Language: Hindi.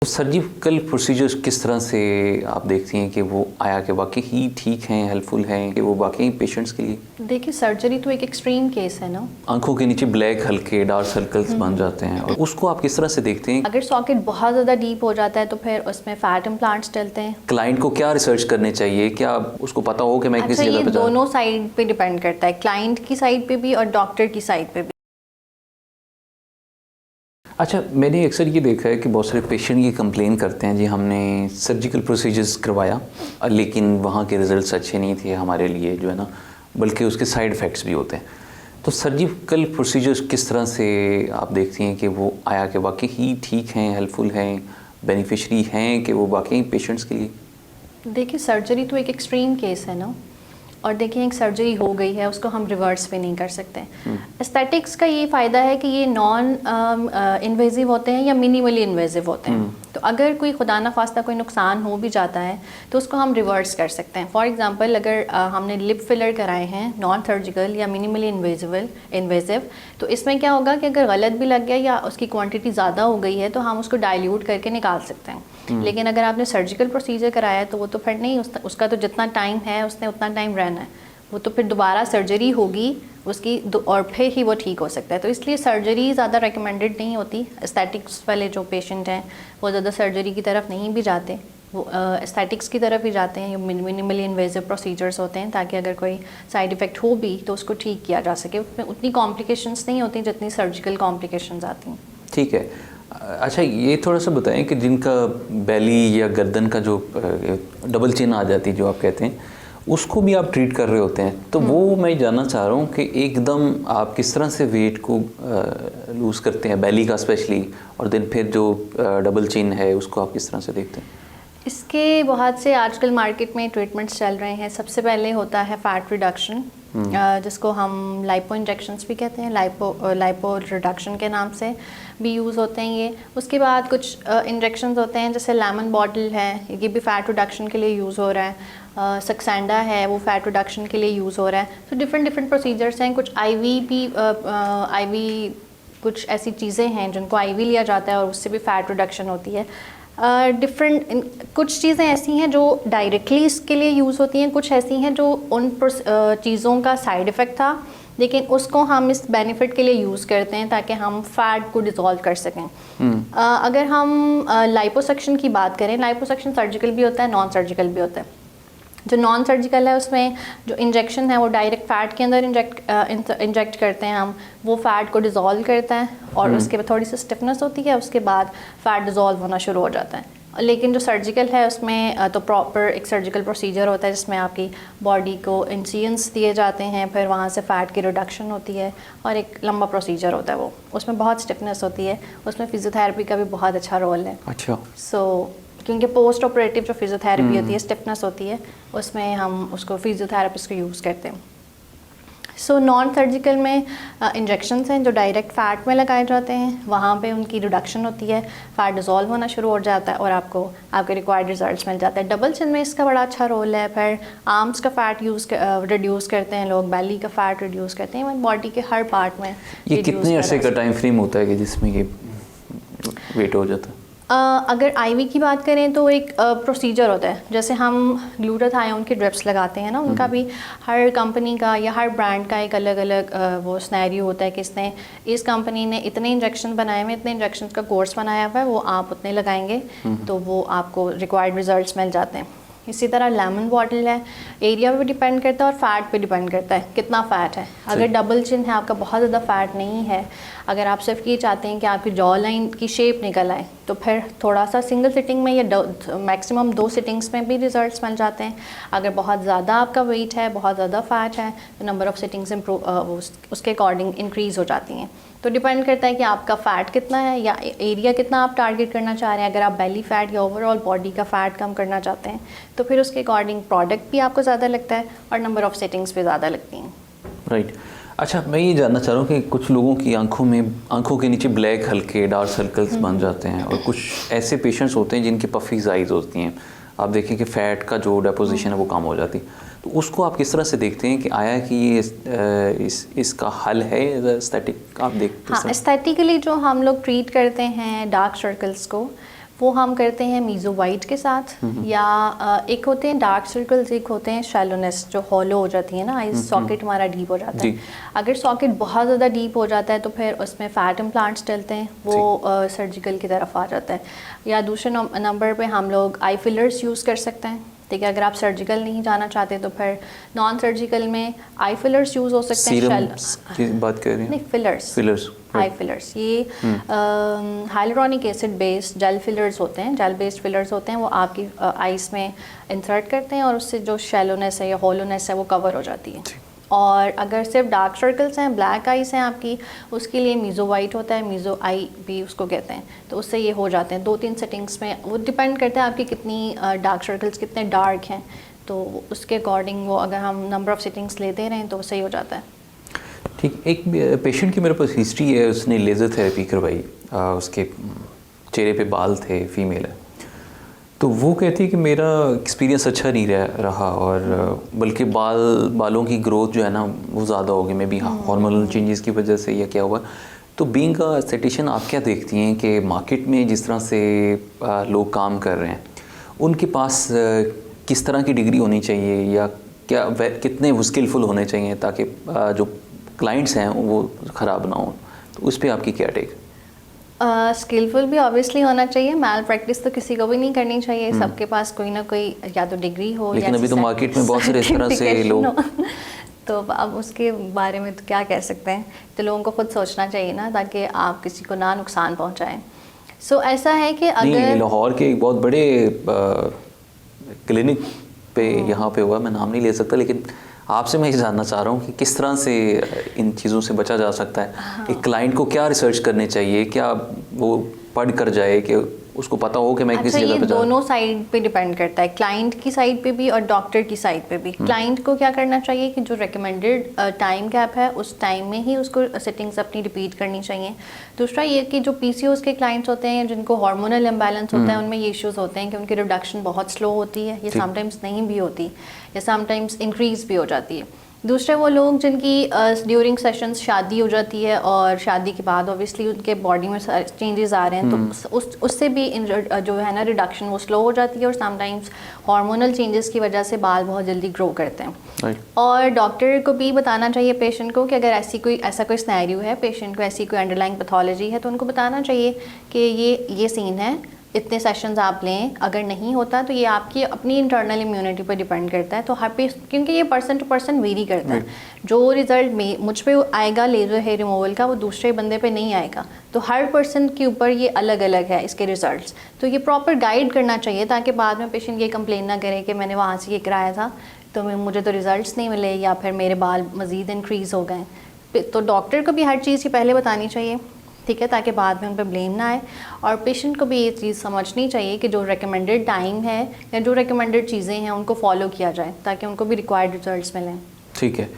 सर्जिकल प्रोसीजर्स किस तरह से आप देखती हैं कि वो आया कि वाकई ही ठीक हैं, हेल्पफुल हैं, कि वो वाकई पेशेंट्स के लिए? देखिए, सर्जरी तो एक एक्सट्रीम केस है ना। आंखों के नीचे ब्लैक हल्के डार्क सर्कल्स बन जाते हैं, और उसको आप किस तरह से देखते हैं? अगर सॉकेट बहुत ज़्यादा डीप हो जाता है तो फिर उसमें फैट इम्प्लांट्स डलते हैं। क्लाइंट को क्या रिसर्च करने चाहिए, क्या उसको पता हो कि मैं किस जगह ये पे दोनों साइड पे डिपेंड करता है, क्लाइंट की साइड पे भी और डॉक्टर की साइड पे भी। अच्छा, मैंने अक्सर ये देखा है कि बहुत सारे पेशेंट ये कंप्लेन करते हैं, जी हमने सर्जिकल प्रोसीजर्स करवाया लेकिन वहाँ के रिजल्ट्स अच्छे नहीं थे हमारे लिए, जो है ना, बल्कि उसके साइड इफ़ेक्ट्स भी होते हैं। तो सर्जिकल प्रोसीजर्स किस तरह से आप देखती हैं कि वो आया कि वाकई ही ठीक हैं, हेल्पफुल हैं, बेनिफिशरी हैं, कि वो वाकई पेशेंट्स के लिए? देखिए, सर्जरी तो एक एक्सट्रीम केस है ना, और देखिए एक सर्जरी हो गई है, उसको हम रिवर्स भी नहीं कर सकते। एस्थेटिक्स का ये फ़ायदा है कि ये नॉन इन्वेजिव होते हैं या मिनिमली इन्वेजिव होते हैं। तो अगर कोई खुदा न खास्ता कोई नुकसान हो भी जाता है तो उसको हम रिवर्स कर सकते हैं। फॉर एग्जांपल, अगर हमने लिप फिलर कराए हैं नॉन सर्जिकल या मिनिमली इन्वेजिव, तो इसमें क्या होगा कि अगर गलत भी लग गया या उसकी क्वांटिटी ज़्यादा हो गई है तो हम उसको डाइल्यूट करके निकाल सकते हैं। लेकिन अगर आपने सर्जिकल प्रोसीजर कराया है तो वो तो फिर नहीं, उसका तो जितना टाइम है उसने उतना टाइम रहना है, वो तो फिर दोबारा सर्जरी होगी उसकी और फिर ही वो ठीक हो सकता है। तो इसलिए सर्जरी ज़्यादा रिकमेंडेड नहीं होती। एस्थेटिक्स वाले जो पेशेंट हैं वो ज़्यादा सर्जरी की तरफ नहीं भी जाते, वो एस्थेटिक्स की तरफ ही जाते हैं। ये मिनिमली इन्वेजिव प्रोसीजर्स होते हैं ताकि अगर कोई साइड इफ़ेक्ट हो भी तो उसको ठीक किया जा सके। उसमें उतनी कॉम्प्लिकेशंस नहीं होती जितनी सर्जिकल कॉम्प्लिकेशंस आती हैं। ठीक है। अच्छा, ये थोड़ा सा बताएं कि जिनका बेली या गर्दन का जो डबल चिन आ जाती है जो आप कहते हैं, उसको भी आप ट्रीट कर रहे होते हैं, तो वो मैं जानना चाह रहा हूँ कि एकदम आप किस तरह से वेट को लूज़ करते हैं, बेली का स्पेशली, और दिन फिर जो डबल चिन है उसको आप किस तरह से देखते हैं? इसके बहुत से आजकल मार्केट में ट्रीटमेंट्स चल रहे हैं। सबसे पहले होता है फैट रिडक्शन, जिसको हम लाइपो इंजेक्शंस भी कहते हैं, लाइपो रिडक्शन के नाम से भी यूज़ होते हैं ये। उसके बाद कुछ इंजेक्शंस होते हैं जैसे लेमन बॉटल है, ये भी फ़ैट रिडक्शन के लिए यूज़ हो रहा है। सक्सेंडा है, वो फ़ैट रिडक्शन के लिए यूज़ हो रहा है। तो डिफरेंट प्रोसीजर्स हैं। कुछ आईवी भी आईवी कुछ ऐसी चीज़ें हैं जिनको आईवी लिया जाता है और उससे भी फ़ैट रिडक्शन होती है। कुछ चीज़ें ऐसी हैं जो डायरेक्टली इसके लिए यूज़ होती हैं, कुछ ऐसी हैं जो उन चीज़ों का साइड इफ़ेक्ट था लेकिन उसको हम इस बेनिफिट के लिए यूज़ करते हैं ताकि हम फैट को डिज़ोल्व कर सकें। अगर हम लाइपोसक्शन की बात करें, लाइपोसक्शन सर्जिकल भी होता है, नॉन सर्जिकल भी होता है। जो नॉन सर्जिकल है उसमें जो इंजेक्शन है वो डायरेक्ट फ़ैट के अंदर इंजेक्ट करते हैं हम, वो फ़ैट को डिज़ोल्व करता है और उसके बाद थोड़ी सी स्टिफनेस होती है, उसके बाद फ़ैट डिज़ोल्व होना शुरू हो जाता है। लेकिन जो सर्जिकल है उसमें तो प्रॉपर एक सर्जिकल प्रोसीजर होता है जिसमें आपकी बॉडी को इंसिजन्स दिए जाते हैं, फिर वहाँ से फ़ैट की रिडक्शन होती है और एक लंबा प्रोसीजर होता है वो, उसमें बहुत स्टिफनेस होती है। उसमें फ़िज़ियोथेरेपी का भी बहुत अच्छा रोल है। अच्छा। क्योंकि पोस्ट ऑपरेटिव जो फिजियोथेरेपी होती है, स्टिफनेस होती है, उसमें हम उसको फिजियोथेरेपिस्ट को यूज़ करते हैं। नॉन सर्जिकल में इंजेक्शंस हैं जो डायरेक्ट फ़ैट में लगाए जाते हैं, वहाँ पे उनकी रिडक्शन होती है, फ़ैट डिज़ोल्व होना शुरू हो जाता है और आपको आपके रिक्वायर्ड रिजल्ट्स मिल जाते हैं। डबल चिन में इसका बड़ा अच्छा रोल है। फिर आर्म्स का फ़ैट रिड्यूस करते हैं लोग, बेली का फ़ैट रिड्यूस करते हैं, बॉडी के हर पार्ट में। ये कितने अरसे का टाइम फ्रेम होता है कि जिसमें ये वेट हो जाता है? अगर आईवी की बात करें तो एक प्रोसीजर होता है, जैसे हम ग्लूटाथायोन की ड्रिप्स लगाते हैं ना, उनका भी हर कंपनी का या हर ब्रांड का एक अलग अलग वो स्नैरियो होता है कि इस कंपनी ने इतने इंजेक्शन बनाए हुए, इतने इंजेक्शन का कोर्स बनाया हुआ है, वो आप उतने लगाएंगे तो वो आपको रिक्वायर्ड रिजल्ट्स मिल जाते हैं। इसी तरह लेमन बॉटल है, एरिया पे डिपेंड करता है और फैट पे डिपेंड करता है कितना फ़ैट है। अगर डबल चिन है, आपका बहुत ज़्यादा फैट नहीं है, अगर आप सिर्फ ये चाहते हैं कि आपकी जॉ लाइन की शेप निकल आए, तो फिर थोड़ा सा सिंगल सिटिंग में या मैक्सिमम 2 सिटिंग्स में भी रिजल्ट्स मिल जाते हैं। अगर बहुत ज़्यादा आपका वेट है, बहुत ज़्यादा फैट है, तो नंबर ऑफ़ सिटिंग्स उसके अकॉर्डिंग इंक्रीज़ हो जाती हैं। तो डिपेंड करता है कि आपका फ़ैट कितना है या एरिया कितना आप टारगेट करना चाह रहे हैं। अगर आप बेली फ़ैट या ओवरऑल बॉडी का फ़ैट कम करना चाहते हैं तो फिर उसके अकॉर्डिंग प्रोडक्ट भी आपको ज़्यादा लगता है और नंबर ऑफ़ सेटिंग्स भी ज़्यादा लगती हैं। राइट। अच्छा, मैं ये जानना चाह रहा हूँ कि कुछ लोगों की आंखों के नीचे ब्लैक हल्के डार्क सर्कल्स बन जाते हैं, और कुछ ऐसे पेशेंट्स होते हैं जिनकी पफी आइज़ होती हैं। आप देखें कि फ़ैट का जो डेपोजिशन है वो कम हो जाती है, तो उसको आप किस तरह से देखते हैं कि आया कि ये इसका हल है एस्थेटिक? आप देखते हैं? हाँ, एस्थेटिकली जो हम लोग ट्रीट करते हैं डार्क सर्कल्स को, वो हम करते हैं मीज़ो वाइट के साथ, या एक होते हैं डार्क सर्कल्स, एक होते हैं शैलोनेस जो हॉलो हो जाती है ना, आई सॉकेट हमारा डीप हो जाता है। अगर सॉकेट बहुत ज़्यादा डीप हो जाता है तो फिर उसमें फ़ैट इम्प्लांट्स डलते हैं, वो सर्जिकल की तरफ आ जाता है। या दूसरे नंबर पे हम लोग आई फिलर्स यूज़ कर सकते हैं, ठीक है। अगर आप सर्जिकल नहीं जाना चाहते तो फिर नॉन सर्जिकल में आई फिलर्स यूज़ हो सकते हैं। सीरम की बात कर रहे हैं? नहीं, फिलर्स आई फिलर्स, ये hyaluronic acid based gel fillers होते हैं, जेल बेस्ड फिलर्स होते हैं। वो आपकी आइज़ में इंसर्ट करते हैं और उससे जो शैलोनेस है या होलोनेस है वो कवर हो जाती है। और अगर सिर्फ डार्क सर्कल्स हैं, ब्लैक आइज़ हैं आपकी, उसके लिए मीज़ो वाइट होता है, मीज़ो आई भी उसको कहते हैं, तो उससे ये हो जाते हैं 2-3 सेटिंग्स में। वो डिपेंड करता है आपकी कितनी डार्क सर्कल्स कितने डार्क हैं, तो उसके अकॉर्डिंग वो अगर हम नंबर ऑफ़ सेटिंग्स लेते रहें तो सही हो जाता है। ठीक। एक पेशेंट की मेरे पास हिस्ट्री है, उसने लेज़र थेरेपी करवाई, उसके चेहरे पे बाल थे, फीमेल है, तो वो कहती है कि मेरा एक्सपीरियंस अच्छा नहीं रहा और बल्कि बालों की ग्रोथ जो है ना वो ज़्यादा हो गई, मे बी हार्मोनल चेंजेस की वजह से या क्या हुआ। तो बीइंग अ एस्थेटिशियन आप क्या देखती हैं कि मार्केट में जिस तरह से लोग काम कर रहे हैं उनके पास किस तरह की डिग्री होनी चाहिए या क्या कितने वो स्किलफुल होने चाहिए ताकि जो क्लाइंट्स हैं वो ख़राब ना हो, तो उस पर आपकी क्या टेक? स्किलफुल भी ऑब्वियसली होना चाहिए, मैल प्रैक्टिस तो किसी को भी नहीं करनी चाहिए, सबके पास कोई ना कोई या तो डिग्री हो, लेकिन अभी तो मार्केट में बहुत सारे इस तरह से लोग तो अब उसके बारे में तो क्या कह सकते हैं, तो लोगों को खुद सोचना चाहिए ना, ताकि आप किसी को ना नुकसान पहुंचाएं। सो ऐसा है कि अगर लाहौर के एक बहुत बड़े क्लिनिक पे यहाँ पे हुआ, मैं नाम नहीं ले सकता, लेकिन आपसे मैं ये जानना चाह रहा हूँ कि किस तरह से इन चीज़ों से बचा जा सकता है। हाँ। एक क्लाइंट को क्या रिसर्च करनी चाहिए, क्या वो पढ़ कर जाए कि उसको पता हो कि मैं किस जगह पे जा रहा हूँ? दोनों साइड पे डिपेंड करता है, क्लाइंट की साइड पे भी और डॉक्टर की साइड पे भी। क्लाइंट को क्या करना चाहिए कि जो रिकमेंडेड टाइम गैप है उस टाइम में ही उसको सेटिंग्स अपनी रिपीट करनी चाहिए। दूसरा ये कि जो पीसीओएस के क्लाइंट्स होते हैं जिनको हार्मोनल इम्बैलेंस होता है उनमें ये इश्यूज़ होते हैं कि उनकी रिडक्शन बहुत स्लो होती है, ये समटाइम्स नहीं भी होती या समटाइम्स इंक्रीज़ भी हो जाती है। दूसरे वो लोग जिनकी ड्यूरिंग सेशंस शादी हो जाती है और शादी के बाद ऑब्वियसली उनके बॉडी में चेंजेस आ रहे हैं, तो उससे भी जो है ना रिडक्शन वो स्लो हो जाती है और समटाइम्स हार्मोनल चेंजेस की वजह से बाल बहुत जल्दी ग्रो करते हैं। और डॉक्टर को भी बताना चाहिए पेशेंट को कि अगर ऐसा कोई सिनेरियो है, पेशेंट को ऐसी कोई अंडरलाइंग पैथोलॉजी है, तो उनको बताना चाहिए कि ये सीन है, इतने सेशंस आप लें, अगर नहीं होता तो ये आपकी अपनी इंटरनल इम्यूनिटी पर डिपेंड करता है। तो हर क्योंकि ये पर्सन टू पर्सन वेरी करता है, जो रिज़ल्ट मुझ पे आएगा लेज़र हेयर रिमूवल का वो दूसरे बंदे पे नहीं आएगा, तो हर पर्सन के ऊपर ये अलग अलग है इसके रिज़ल्ट्स। तो ये प्रॉपर गाइड करना चाहिए ताकि बाद में पेशेंट ये कंप्लेन ना करे कि मैंने वहाँ से ये कराया था तो मुझे तो रिज़ल्ट्स नहीं मिले या फिर मेरे बाल मज़ीद इंक्रीज़ हो गए। तो डॉक्टर को भी हर चीज़ की पहले बतानी चाहिए, ठीक है, ताकि बाद में उन पर ब्लेम ना आए। और पेशेंट को भी ये चीज़ समझनी चाहिए कि जो रिकमेंडेड टाइम है या जो रिकमेंडेड चीज़ें हैं उनको फॉलो किया जाए ताकि उनको भी रिक्वायर्ड रिजल्ट्स मिलें। ठीक है।